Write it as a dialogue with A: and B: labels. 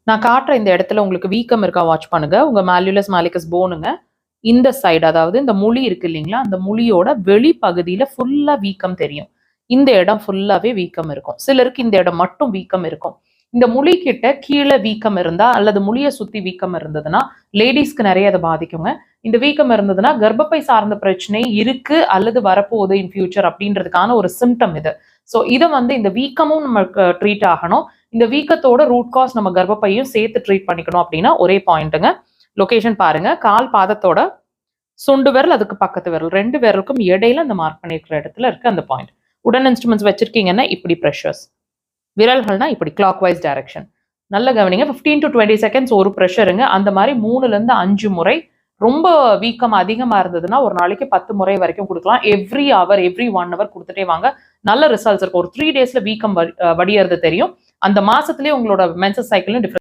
A: நான் காட்டுற இந்த இடத்துல உங்களுக்கு வீக்கம் இருக்கா வாட்ச் பண்ணுங்க. உங்க மால்யூலஸ் மாலிகஸ் போனுங்க இந்த சைடு, அதாவது இந்த முழி இருக்கு இல்லைங்களா, அந்த முழியோட வெளிப்பகுதியில ஃபுல்லா வீக்கம் தெரியும். இந்த இடம் ஃபுல்லாவே வீக்கம் இருக்கும். சிலருக்கு இந்த இடம் மட்டும் வீக்கம் இருக்கும். இந்த முழி கிட்ட கீழே வீக்கம் இருந்தா அல்லது முழிய சுத்தி வீக்கம் இருந்ததுன்னா லேடிஸ்க்கு நிறைய அதை பாதிக்குங்க. இந்த வீக்கம் இருந்ததுன்னா கர்ப்பப்பை சார்ந்த பிரச்சனை இருக்கு அல்லது வரப்போகுது இன் ஃபியூச்சர் அப்படின்றதுக்கான ஒரு சிம்டம் இது. ஸோ இதை இந்த வீக்கமும் நமக்கு ட்ரீட் ஆகணும். இந்த வீக்கத்தோட ரூட் காஸ் நம்ம கர்ப்பப்பையும் சேர்த்து ட்ரீட் பண்ணிக்கணும் அப்படின்னா ஒரே பாயிண்ட்டுங்க. லொகேஷன் பாருங்க, கால் பாதத்தோட சுண்டு விரல் அதுக்கு பக்கத்து விரல் 2 விரலுக்கும் இடையில அந்த மார்க் பண்ணிருக்கிற இடத்துல இருக்கு அந்த பாயிண்ட். உடன் இன்ஸ்ட்ருமெண்ட்ஸ் வச்சிருக்கீங்கன்னா இப்படி ப்ரெஷர்ஸ், விரல்கள்னா இப்படி கிளாக் வைஸ் டைரக்ஷன். நல்ல கவனிங்க. 15 to 20 செகண்ட்ஸ் ஒரு ப்ரெஷருங்க. அந்த மாதிரி 3ல இருந்து 5 முறை. ரொம்ப வீக்கம் அதிகமா இருந்ததுன்னா ஒரு நாளைக்கு 10 முறை வரைக்கும் கொடுக்கலாம். எவ்ரி 1 hour கொடுத்துட்டே வாங்க. நல்ல ரிசல்ட்ஸ் இருக்கும். ஒரு 3 daysல வீக்கம் வடியறது தெரியும். அந்த மாசத்துலயே உங்களோட மென்சஸ் சைக்கிளும் டிஃபரன்ஸ்